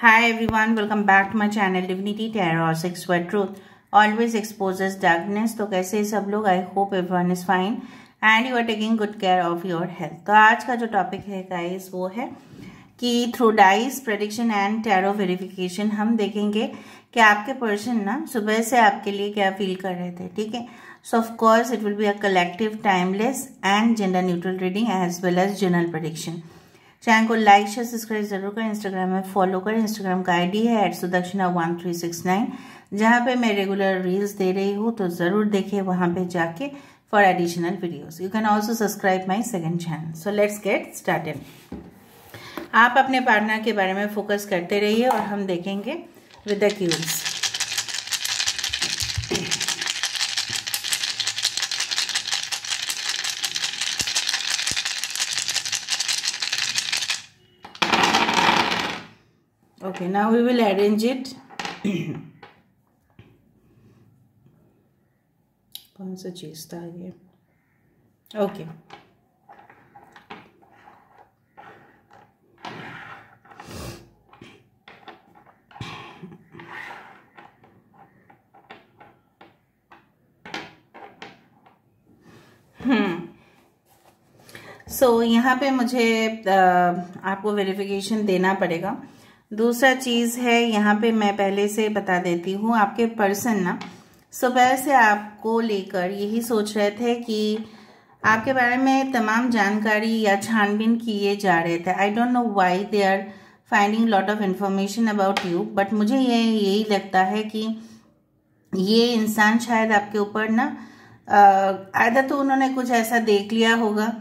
Hi everyone, welcome back to my channel Divinity Tarot 6 Word Truth always exposes darkness। तो कैसे सब लोग, I hope everyone is fine and you are taking good care of your health. तो आज का जो topic है guys वो है कि through dice prediction and tarot verification हम देखेंगे कि आपके पर्सन ना सुबह से आपके लिए क्या फील कर रहे थे। ठीक है, so of course it will be a collective timeless and gender neutral reading as well as general prediction. Channel को लाइक शेयर सब्सक्राइब जरूर करें, इंस्टाग्राम में फॉलो करें। इंस्टाग्राम का आईडी है @sudakshina1369 जहाँ पे मैं रेगुलर रील्स दे रही हूँ, तो जरूर देखिए वहां पे जाके for additional videos. You can also subscribe my second channel. So let's get started. आप अपने पार्टनर के बारे में फोकस करते रहिए और हम देखेंगे with the cues. Okay, now we will arrange it. कौन सा चीज था ये? ओके, सो यहाँ पे मुझे आपको वेरिफिकेशन देना पड़ेगा। दूसरा चीज है, यहाँ पे मैं पहले से बता देती हूँ, आपके पर्सन ना सुबह से आपको लेकर यही सोच रहे थे कि आपके बारे में तमाम जानकारी या छानबीन किए जा रहे थे। I don't know why they are finding lot of information about you, but मुझे यही लगता है कि ये इंसान शायद आपके ऊपर ना आधा तो उन्होंने कुछ ऐसा देख लिया होगा,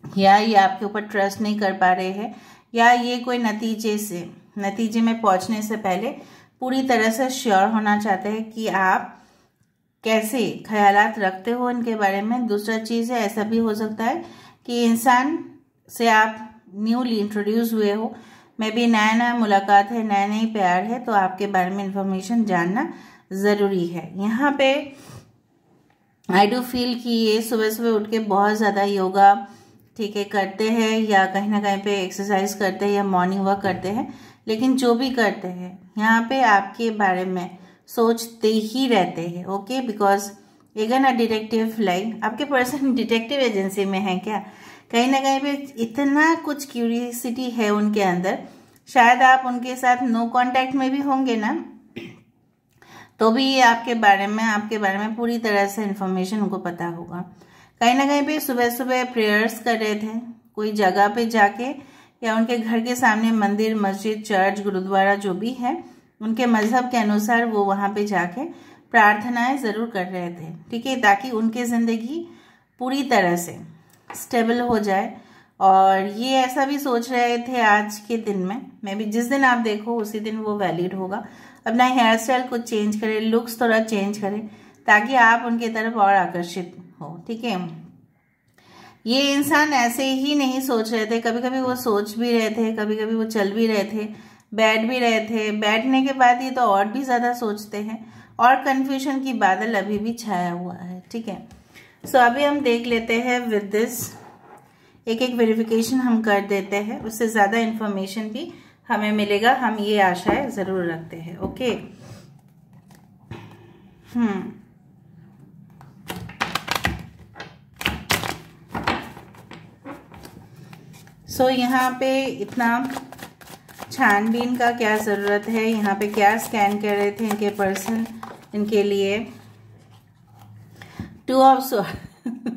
या ये आपके ऊपर ट्रस्ट नहीं कर पा रहे हैं, या ये कोई नतीजे में पहुंचने से पहले पूरी तरह से श्योर होना चाहते हैं कि आप कैसे ख्यालात रखते हो इनके बारे में। दूसरा चीज है, ऐसा भी हो सकता है कि इंसान से आप न्यूली इंट्रोड्यूस हुए हो, मे बी नया मुलाकात है, नया प्यार है, तो आपके बारे में इंफॉर्मेशन जानना जरूरी है। यहाँ पे आई डू फील कि ये सुबह सुबह उठ के बहुत ज्यादा योगा ठीक है करते हैं, या कहीं ना कहीं पे एक्सरसाइज करते हैं, या मॉर्निंग वॉक करते हैं, लेकिन जो भी करते हैं यहाँ पे आपके बारे में सोचते ही रहते हैं। Okay, because again a detective like आपके पर्सन डिटेक्टिव एजेंसी में है क्या, कहीं ना कहीं पे इतना कुछ क्यूरियोसिटी है उनके अंदर। शायद आप उनके साथ नो कांटेक्ट में भी होंगे ना, तो भी ये आपके बारे में पूरी तरह से इंफॉर्मेशन उनको पता होगा। कहीं ना कहीं पे सुबह सुबह प्रेयर्स कर रहे थे कोई जगह पे जाके, या उनके घर के सामने मंदिर, मस्जिद, चर्च, गुरुद्वारा जो भी है उनके मजहब के अनुसार वो वहां पे जाके प्रार्थनाएं जरूर कर रहे थे। ठीक है, ताकि उनकी जिंदगी पूरी तरह से स्टेबल हो जाए। और ये ऐसा भी सोच रहे थे आज के दिन में, मे बी जिस दिन आप देखो उसी दिन वो वैलिड होगा। अपना हेयर स्टाइल कुछ चेंज करें, लुक्स थोड़ा चेंज करें, ताकि आप उनकी तरफ और आकर्षित हो। ठीक है, ये इंसान ऐसे ही नहीं सोच रहे थे, कभी कभी वो सोच भी रहे थे, कभी कभी वो चल भी रहे थे, बैठ भी रहे थे। बैठने के बाद ये तो और भी ज्यादा सोचते हैं, और कंफ्यूजन की बादल अभी भी छाया हुआ है। ठीक है, सो अभी हम देख लेते हैं विद दिस, एक एक वेरिफिकेशन हम कर देते हैं, उससे ज्यादा इंफॉर्मेशन भी हमें मिलेगा, हम ये आशाएं जरूर रखते हैं। ओके, सो यहाँ पे इतना छानबीन का क्या ज़रूरत है, यहाँ पे क्या स्कैन कर रहे थे इनके पर्सन इनके लिए। 2 ऑफ स्वॉर्ड्स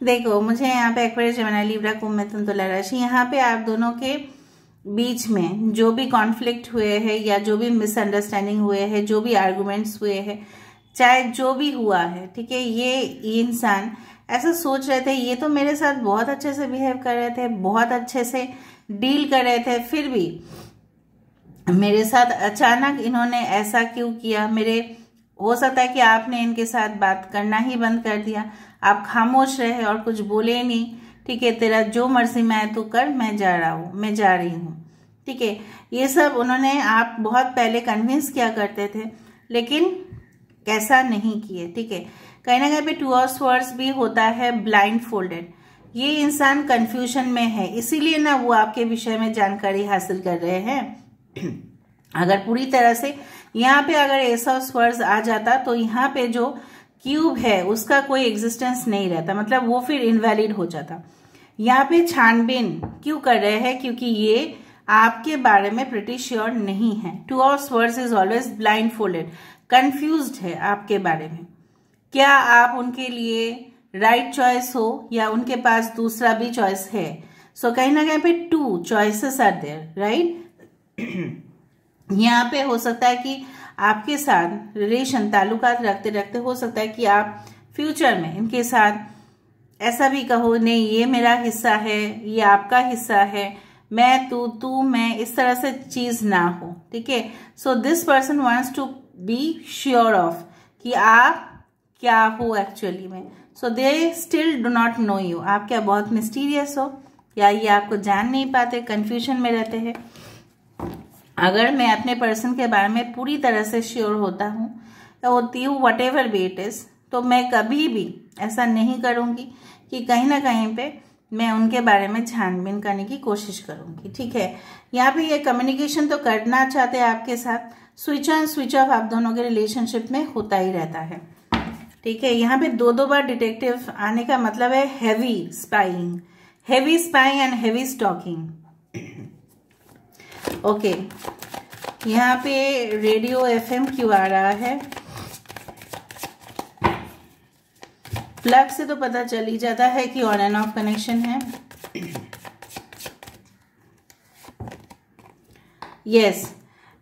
देखो, मुझे यहाँ पे एक्वेरियस, जेमिनी, लिब्रा, कुंभ, मिथुन, तुला राशि, यहाँ पे आप दोनों के बीच में जो भी कॉन्फ्लिक्ट हुए हैं, या जो भी मिसअंडरस्टैंडिंग हुए हैं, जो भी आर्गुमेंट्स हुए हैं, चाहे जो भी हुआ है, ठीक है, ये इंसान ऐसा सोच रहे थे, ये तो मेरे साथ बहुत अच्छे से बिहेव कर रहे थे, बहुत अच्छे से डील कर रहे थे, फिर भी मेरे साथ अचानक इन्होंने ऐसा क्यों किया। हो सकता है कि आपने इनके साथ बात करना ही बंद कर दिया, आप खामोश रहे और कुछ बोले नहीं। ठीक है, तेरा जो मर्जी में है तू कर, मैं जा रही हूँ। ठीक है, ये सब उन्होंने आप बहुत पहले कन्विंस किया करते थे, लेकिन कैसा नहीं किए। ठीक है, कहीं ना कहीं पे 2 ऑफ स्वॉर्ड्स भी होता है ब्लाइंड फोल्डेड, ये इंसान कंफ्यूजन में है, इसीलिए ना वो आपके विषय में जानकारी हासिल कर रहे हैं। अगर पूरी तरह से यहाँ पे अगर एस ऑफ स्वर्ड्स आ जाता तो यहाँ पे जो क्यूब है उसका कोई एग्जिस्टेंस नहीं रहता, मतलब वो फिर इनवैलिड हो जाता। यहाँ पे छानबीन क्यों कर रहे हैं? क्योंकि ये आपके बारे में प्रिटी श्योर नहीं है। Two of swords is always blind folded, confused है आपके बारे में। क्या आप उनके लिए राइट चॉइस हो या उनके पास दूसरा भी चॉइस है? सो कहीं ना कहीं पे two choices are there, right. यहाँ पे हो सकता है कि आपके साथ रिलेशन ताल्लुकात रखते रखते हो सकता है कि आप फ्यूचर में इनके साथ ऐसा भी कहो, नहीं ये मेरा हिस्सा है, ये आपका हिस्सा है, मैं तू मैं, इस तरह से चीज ना हो, ठीक है। So this person wants to be sure of कि आप क्या हो एक्चुअली में। So they still do not know you, आप क्या बहुत मिस्टीरियस हो या ये आपको जान नहीं पाते, कंफ्यूजन में रहते हैं। अगर मैं अपने पर्सन के बारे में पूरी तरह से श्योर होता हूँ या होती हूँ, what ever be it is, तो मैं कभी भी ऐसा नहीं करूँगी कि कहीं ना कहीं पे मैं उनके बारे में छानबीन करने की कोशिश करूँगी, ठीक है। यहाँ पे ये कम्युनिकेशन तो करना चाहते हैं आपके साथ, स्विच ऑन स्विच ऑफ आप दोनों के रिलेशनशिप में होता ही रहता है, ठीक है। यहाँ पे दो बार डिटेक्टिव आने का मतलब है heavy spying and heavy stalking. Okay, यहाँ पे रेडियो एफएम क्यों आ रहा है? प्लग से तो पता चल ही जाता है कि ऑन एंड ऑफ कनेक्शन है। यस,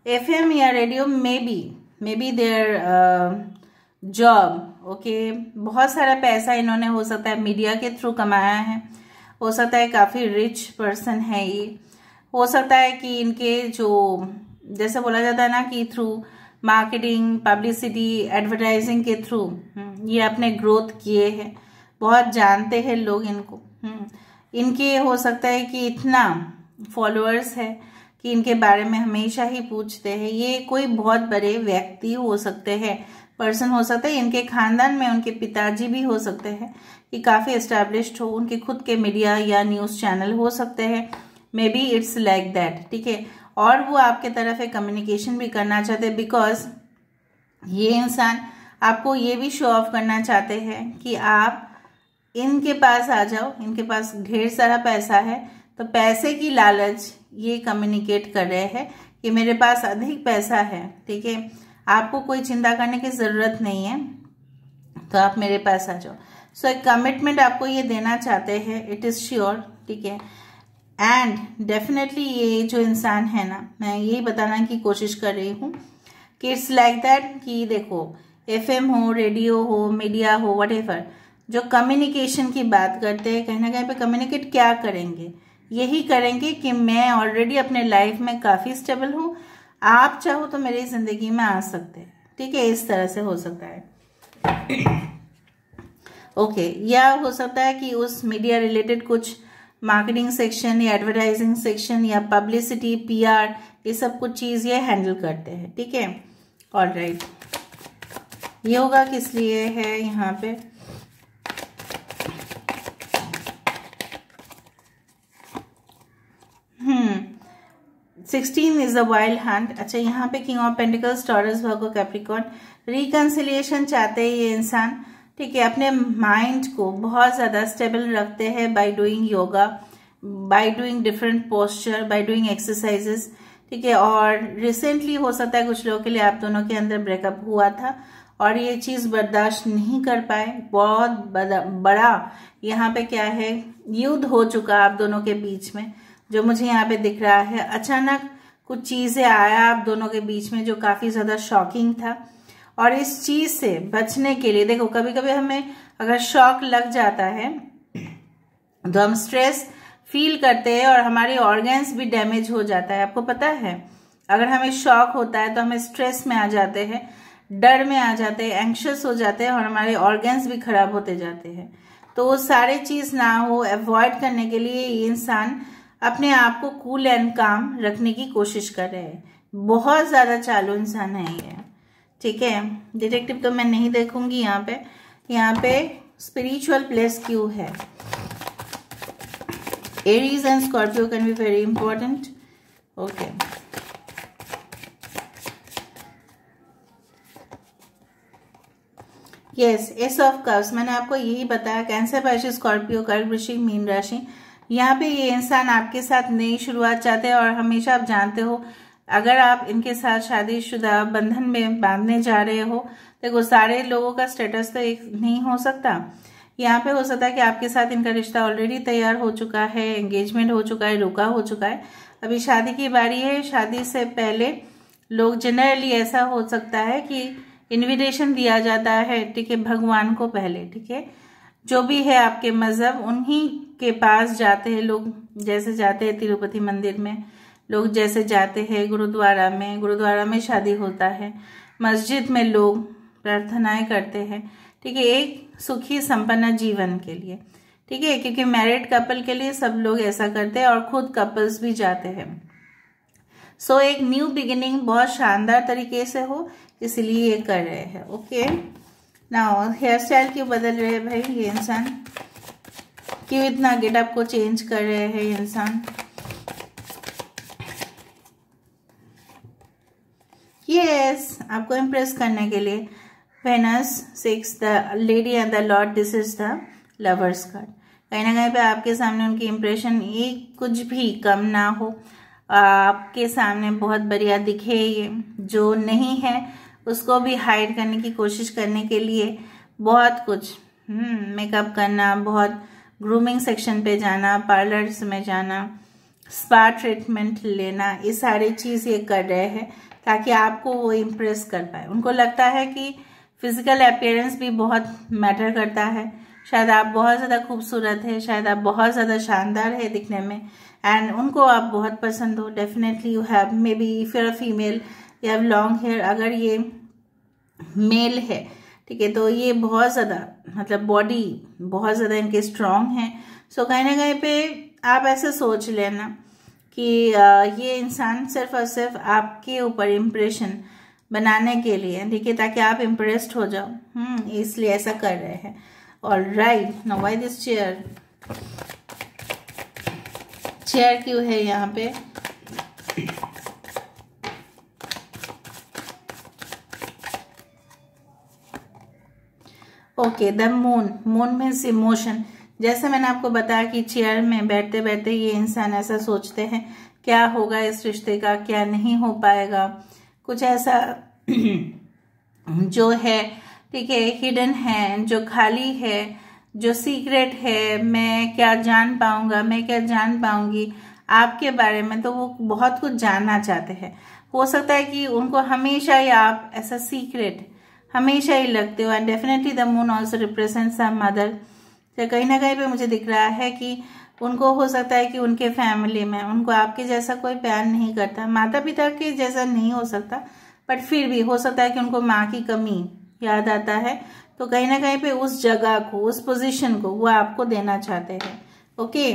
एफएम या radio may be their job. Okay, बहुत सारा पैसा इन्होंने हो सकता है मीडिया के थ्रू कमाया है, हो सकता है काफी रिच पर्सन है ये, हो सकता है कि इनके जो जैसे बोला जाता है ना कि थ्रू मार्केटिंग, पब्लिसिटी, एडवर्टाइजिंग के थ्रू ये अपने ग्रोथ किए हैं, बहुत जानते हैं लोग इनको। इनके हो सकता है कि इतना फॉलोअर्स है कि इनके बारे में हमेशा ही पूछते हैं। ये कोई बहुत बड़े व्यक्ति हो सकते हैं, पर्सन हो सकते हैं, इनके खानदान में उनके पिताजी भी हो सकते हैं कि काफी एस्टैब्लिश्ड हो, उनके खुद के मीडिया या न्यूज चैनल हो सकते हैं, may be it's like that, ठीक है। और वो आपके तरफ एक कम्युनिकेशन भी करना चाहते हैं, बिकॉज ये इंसान आपको ये भी शो ऑफ करना चाहते हैं कि आप इनके पास आ जाओ, इनके पास ढेर सारा पैसा है, तो पैसे की लालच ये कम्युनिकेट कर रहे हैं कि मेरे पास अधिक पैसा है, ठीक है, आपको कोई चिंता करने की जरूरत नहीं है, तो आप मेरे पास आ जाओ। सो एक कमिटमेंट आपको ये देना चाहते हैं, इट इज श्योर, ठीक है। एंड डेफिनेटली ये जो इंसान है ना, मैं यही बताना की कोशिश कर रही हूँ कि इट्स लाइक दैट कि देखो एफएम हो, रेडियो हो, मीडिया हो, व्हाटएवर, जो कम्युनिकेशन की बात करते हैं, कहीं ना कहीं पे कम्युनिकेट क्या करेंगे? यही करेंगे कि मैं ऑलरेडी अपने लाइफ में काफी स्टेबल हूँ, आप चाहो तो मेरी जिंदगी में आ सकते हैं, ठीक है, इस तरह से हो सकता है। ओके, या हो सकता है कि उस मीडिया रिलेटेड कुछ मार्केटिंग सेक्शन या एडवर्टाइजिंग सेक्शन या पब्लिसिटी, पीआर, ये सब कुछ चीज ये हैंडल करते हैं, ठीक है। ऑलराइट, ये होगा किस लिए है यहाँ पे? Sixteen is a wild Hunt. अच्छा, यहाँ पे king of pentacles, taurus, Virgo, Capricorn, reconciliation चाहते हैं ये इंसान, ठीक है। अपने माइंड को बहुत ज्यादा स्टेबल रखते हैं by doing yoga, by doing different posture, by doing exercises, ठीक है। और रिसेंटली हो सकता है कुछ लोगों के लिए आप दोनों के अंदर ब्रेकअप हुआ था और ये चीज बर्दाश्त नहीं कर पाए, बहुत बड़ा यहाँ पे क्या है, युद्ध हो चुका आप दोनों के बीच में, जो मुझे यहाँ पे दिख रहा है। अचानक कुछ चीजें आया आप दोनों के बीच में जो काफी ज्यादा शॉकिंग था, और इस चीज से बचने के लिए देखो, कभी कभी हमें अगर शॉक लग जाता है तो हम स्ट्रेस फील करते हैं और हमारे ऑर्गन्स भी डैमेज हो जाता है। आपको पता है, अगर हमें शॉक होता है तो हमें स्ट्रेस में आ जाते हैं, डर में आ जाते हैं, एंक्शस हो जाते हैं और हमारे ऑर्गन्स भी खराब होते जाते हैं। तो वो सारे चीज ना हो, अवॉइड करने के लिए ये इंसान अपने आप को कूल एंड काम रखने की कोशिश कर रहे हैं। बहुत ज्यादा चालू इंसान है ये, ठीक है। डिटेक्टिव तो मैं नहीं देखूंगी यहाँ पे। यहाँ पे स्पिरिचुअल प्लेस क्यों है? Aries and Scorpio can be very important. Okay. Yes, S of cups, मैंने आपको यही बताया। कैंसर, pisces, स्कॉर्पियो, कर्क, वृश्चिक, मीन राशि। यहाँ पे ये इंसान आपके साथ नई शुरुआत चाहते हैं और हमेशा आप जानते हो अगर आप इनके साथ शादीशुदा बंधन में बांधने जा रहे हो, देखो सारे लोगों का स्टेटस तो एक नहीं हो सकता। यहाँ पे हो सकता है कि आपके साथ इनका रिश्ता ऑलरेडी तैयार हो चुका है, एंगेजमेंट हो चुका है, रुका हो चुका है, अभी शादी की बारी है। शादी से पहले लोग जनरली ऐसा हो सकता है कि इनविटेशन दिया जाता है, ठीक है, भगवान को पहले, ठीक है, जो भी है आपके मजहब उन्हीं के पास जाते हैं लोग। जैसे जाते हैं तिरुपति मंदिर में लोग, जैसे जाते हैं गुरुद्वारा में शादी होता है, मस्जिद में लोग प्रार्थनाएं करते हैं, ठीक है, एक सुखी संपन्न जीवन के लिए, ठीक है, क्योंकि मैरिड कपल के लिए सब लोग ऐसा करते हैं और खुद कपल्स भी जाते हैं। सो एक न्यू बिगिनिंग बहुत शानदार तरीके से हो, इसलिए ये कर रहे हैं। ओके, नाउ हेयर स्टाइल क्यों बदल रहे हैं भाई ये इंसान, क्यों इतना गेटअप को चेंज कर रहे हैं ये इंसान? यस, आपको इम्प्रेस करने के लिए। Venus 6 the lady and the lord, this is the lovers card. कहीं ना कहीं पे आपके सामने उनकी इम्प्रेशन एक कुछ भी कम ना हो, आपके सामने बहुत बढ़िया दिखे, ये जो नहीं है उसको भी हाइड करने की कोशिश करने के लिए बहुत कुछ मेकअप करना, बहुत ग्रूमिंग सेक्शन पे जाना, पार्लर्स में जाना, स्पा ट्रीटमेंट लेना, ये सारी चीज़ ये कर रहे हैं ताकि आपको वो इम्प्रेस कर पाए। उनको लगता है कि फिजिकल अपीयरेंस भी बहुत मैटर करता है। शायद आप बहुत ज़्यादा खूबसूरत है, शायद आप बहुत ज़्यादा शानदार है दिखने में, एंड उनको आप बहुत पसंद हो। Definitely you have, maybe if you are a female you have long hair, अगर ये मेल है, ठीक है, तो ये बहुत ज़्यादा मतलब बॉडी बहुत ज़्यादा इनके स्ट्रांग है। सो कहीं ना कहीं पे आप ऐसे सोच लेना कि ये इंसान सिर्फ और सिर्फ आपके ऊपर इम्प्रेशन बनाने के लिए, ठीक है, ताकि आप इम्प्रेस्ड हो जाओ, इसलिए ऐसा कर रहे हैं। Alright, now why this chair, chair क्यों है यहाँ पे? Okay, the moon, moon means emotion. जैसे मैंने आपको बताया कि चेयर में बैठते बैठते ये इंसान ऐसा सोचते हैं क्या होगा इस रिश्ते का, क्या नहीं हो पाएगा, कुछ ऐसा जो है, ठीक है, हिडन है, जो खाली है, जो सीक्रेट है, मैं क्या जान पाऊंगा, मैं क्या जान पाऊंगी आपके बारे में, तो वो बहुत कुछ जानना चाहते हैं। हो सकता है कि उनको हमेशा ही आप ऐसा सीक्रेट हमेशा ही लगते हो। And definitely the moon also represents a mother. तो कहीं ना कहीं पे मुझे दिख रहा है कि उनको हो सकता है कि उनके फैमिली में उनको आपके जैसा कोई प्यार नहीं करता, माता पिता के जैसा नहीं हो सकता, बट फिर भी हो सकता है कि उनको माँ की कमी याद आता है, तो कहीं ना कहीं पे उस जगह को, उस पोजीशन को वो आपको देना चाहते हैं। ओके,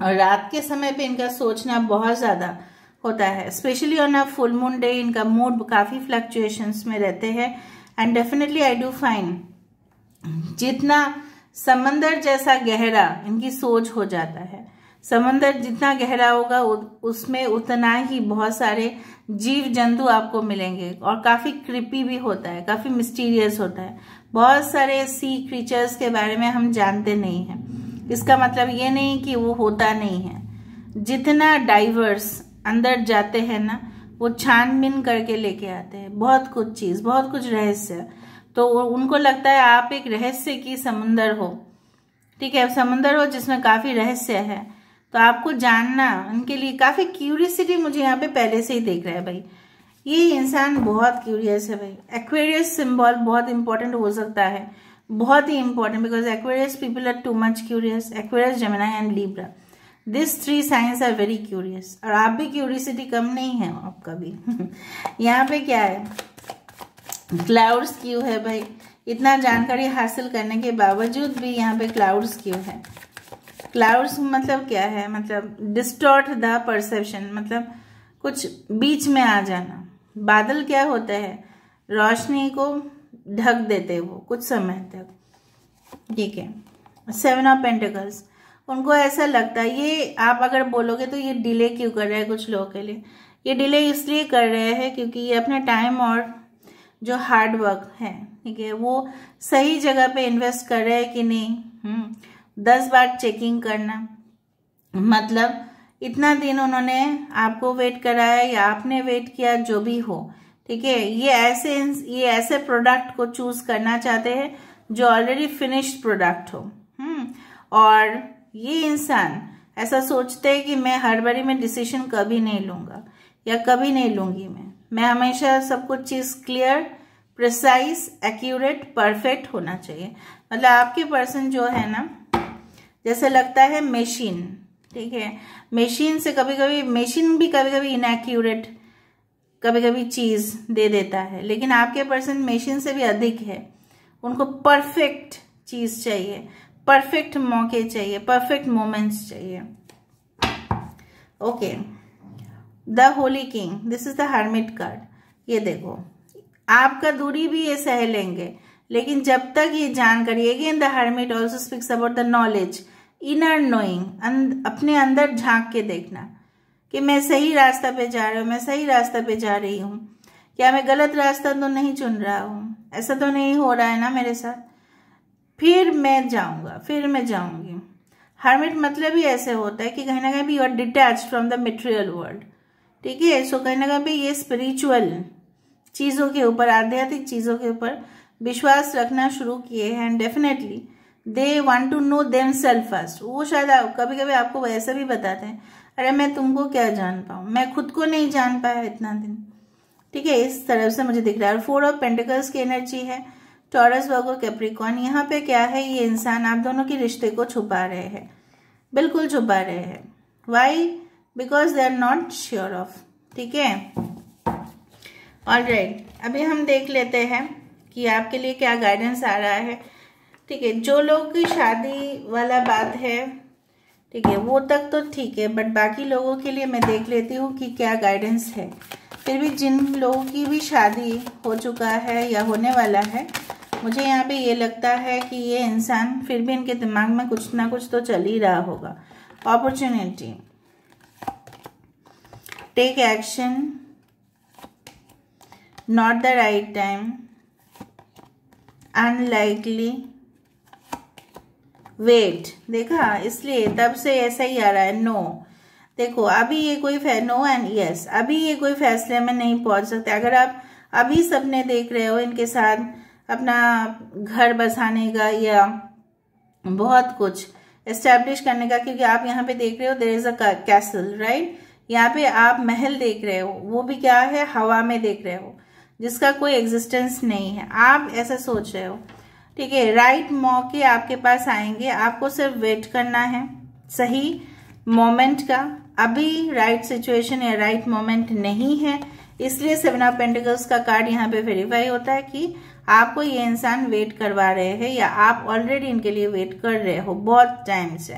और रात के समय पे इनका सोचना बहुत ज़्यादा होता है, specially on a full moon day इनका मूड काफ़ी फ्लक्चुएशंस में रहते हैं। And definitely I do find जितना समंदर जैसा गहरा इनकी सोच हो जाता है, समंदर जितना गहरा होगा उसमें उतना ही बहुत सारे जीव जंतु आपको मिलेंगे, और काफ़ी क्रिपी भी होता है, काफ़ी मिस्टीरियस होता है। बहुत सारे सी क्रीचर्स के बारे में हम जानते नहीं हैं, इसका मतलब ये नहीं कि वो होता नहीं है। जितना डाइवर्स अंदर जाते हैं ना, वो छानबीन करके लेके आते हैं बहुत कुछ चीज़, बहुत कुछ रहस्य। तो उनको लगता है आप एक रहस्य की समुंदर हो, ठीक है, समुंदर हो जिसमें काफ़ी रहस्य है, तो आपको जानना उनके लिए काफ़ी क्यूरियसिटी मुझे यहाँ पे पहले से ही देख रहा है भाई। ये इंसान बहुत क्यूरियस है भाई। एक्वेरियस सिंबल बहुत इंपॉर्टेंट हो सकता है, बहुत ही important, because Aquarius people are too much curious. Aquarius, Gemini and Libra, this 3 signs are very curious, और आप भी क्यूरियसिटी कम नहीं है आपका भी। यहाँ पे क्या है, क्लाउड्स क्यों है भाई? इतना जानकारी हासिल करने के बावजूद भी यहाँ पे क्लाउड्स क्यों है? क्लाउड्स मतलब क्या है? मतलब डिस्टॉर्ट द परसेप्शन, मतलब कुछ बीच में आ जाना। बादल क्या होता है? रोशनी को ढक देते वो कुछ समय तक, ठीक है। 7 ऑफ पेंटिकल्स, उनको ऐसा लगता है, ये आप अगर बोलोगे तो ये डिले क्यों कर रहा है, कुछ लोगों के लिए ये डिले इसलिए कर रहे हैं क्योंकि ये अपना टाइम और जो हार्ड वर्क है, ठीक है, वो सही जगह पे इन्वेस्ट कर रहे हैं कि नहीं। 10 बार चेकिंग करना, मतलब इतना दिन उन्होंने आपको वेट कराया या आपने वेट किया, जो भी हो, ठीक है, ये ऐसे प्रोडक्ट को चूज करना चाहते हैं जो ऑलरेडी फिनिश्ड प्रोडक्ट हो। और ये इंसान ऐसा सोचते हैं कि मैं हड़बड़ी में डिसीजन कभी नहीं लूंगा या कभी नहीं लूंगी, मैं हमेशा सब कुछ चीज क्लियर, प्रिसाइज, एक्यूरेट, परफेक्ट होना चाहिए। मतलब आपके पर्सन जो है ना, जैसे लगता है मशीन, ठीक है, मशीन से मशीन भी कभी कभी इनएक्यूरेट कभी कभी चीज दे देता है, लेकिन आपके पर्सन मशीन से भी अधिक है। उनको परफेक्ट चीज चाहिए, परफेक्ट मौके चाहिए, परफेक्ट मोमेंट्स चाहिए। Okay, the Holi king, this is the hermit card. ये देखो, आपका दूरी भी ये सह लेंगे, लेकिन जब तक ये जानकारी, again the hermit also speaks about the knowledge, inner knowing, अपने अंदर झांक के देखना कि मैं सही रास्ता पे जा रहा हूँ, मैं सही रास्ता पे जा रही हूँ, क्या मैं गलत रास्ता तो नहीं चुन रहा हूँ, ऐसा तो नहीं हो रहा है ना मेरे साथ, फिर मैं जाऊंगा, फिर मैं जाऊंगी। हर्मिट मतलब ही ऐसे होता है कि कहीं ना कहीं भी you are detached from the material world, ठीक है। सो कहीं ना कहीं भी ये स्पिरिचुअल चीजों के ऊपर, आध्यात्मिक चीजों के ऊपर विश्वास रखना शुरू किए हैं। And definitely they want to know themselves first. वो शायद कभी कभी आपको ऐसा भी बताते हैं, अरे मैं तुमको क्या जान पाऊं, मैं खुद को नहीं जान पाया इतना दिन, ठीक है, इस तरफ से मुझे दिख रहा है। 4 ऑफ पेंटिकल्स की एनर्जी है, टॉरस, वर्गो, कैप्रिकॉर्न। यहाँ पे क्या है, ये इंसान आप दोनों के रिश्ते को छुपा रहे हैं, बिल्कुल छुपा रहे हैं। Why? Because they are not sure of, ठीक है। ऑलराइट, अभी हम देख लेते हैं कि आपके लिए क्या गाइडेंस आ रहा है, ठीक है। जो लोग की शादी वाला बात है, ठीक है, वो तक तो ठीक है, बट बाकी लोगों के लिए मैं देख लेती हूँ कि क्या गाइडेंस है। फिर भी जिन लोगों की भी शादी हो चुका है या होने वाला है, मुझे यहाँ पे ये लगता है कि ये इंसान, फिर भी इनके दिमाग में कुछ ना कुछ तो चल ही रहा होगा। Opportunity, take action, not the right time, unlikely, wait. देखा, इसलिए तब से ऐसा ही आ रहा है। नो, देखो अभी ये कोई नो एंड यस, अभी ये कोई फैसले में नहीं पहुंच सकते। अगर आप अभी सपने देख रहे हो इनके साथ अपना घर बसाने का या बहुत कुछ एस्टेब्लिश करने का, क्योंकि आप यहाँ पे देख रहे हो there is a castle, right. यहाँ पे आप महल देख रहे हो, वो भी क्या है, हवा में देख रहे हो, जिसका कोई एग्जिस्टेंस नहीं है। आप ऐसा सोच रहे हो, ठीक है। राइट मौके आपके पास आएंगे, आपको सिर्फ वेट करना है सही मोमेंट का। अभी राइट सिचुएशन या राइट मोमेंट नहीं है, इसलिए 7 ऑफ पेंटिकल्स का कार्ड यहाँ पे वेरीफाई होता है कि आपको ये इंसान वेट करवा रहे हैं या आप ऑलरेडी इनके लिए वेट कर रहे हो बहुत टाइम से।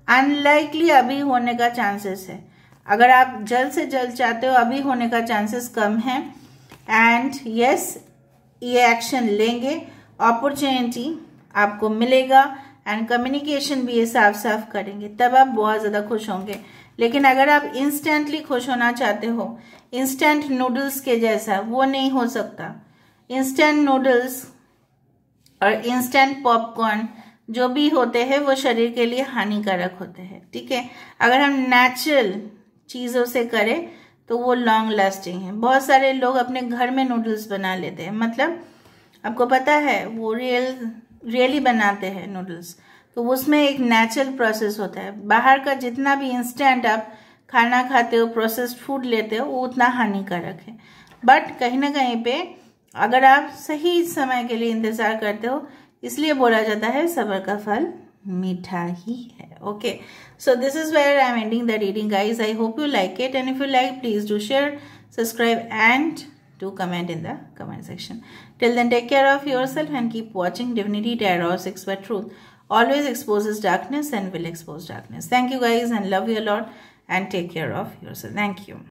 अनलाइकली अभी होने का चांसेस है, अगर आप जल्द से जल्द चाहते हो अभी होने का चांसेस कम है। एंड यस, ये एक्शन लेंगे, अपॉर्चुनिटी आपको मिलेगा एंड कम्युनिकेशन भी ये साफ साफ करेंगे, तब आप बहुत ज्यादा खुश होंगे। लेकिन अगर आप इंस्टेंटली खुश होना चाहते हो, इंस्टेंट नूडल्स के जैसा, वो नहीं हो सकता। इंस्टेंट नूडल्स और इंस्टेंट पॉपकॉर्न जो भी होते हैं वो शरीर के लिए हानिकारक होते हैं, ठीक है। अगर हम नेचुरल चीजों से करें तो वो लॉन्ग लास्टिंग है। बहुत सारे लोग अपने घर में नूडल्स बना लेते हैं, मतलब आपको पता है वो रियली बनाते हैं नूडल्स, तो उसमें एक नेचुरल प्रोसेस होता है। बाहर का जितना भी इंस्टेंट आप खाना खाते हो, प्रोसेस्ड फूड लेते हो, वो उतना हानिकारक है। बट कहीं ना कहीं पे अगर आप सही समय के लिए इंतजार करते हो, इसलिए बोला जाता है सब्र का फल मीठा ही है। Okay, so this is where I am ending the reading guys. I hope you like it and if you like please do share, subscribe and do comment in the comment section. Till then, take care of yourself and keep watching Divinity Tarot 6 by Truth. Always exposes darkness and will expose darkness. Thank you guys and love you a lot and take care of yourself. Thank you.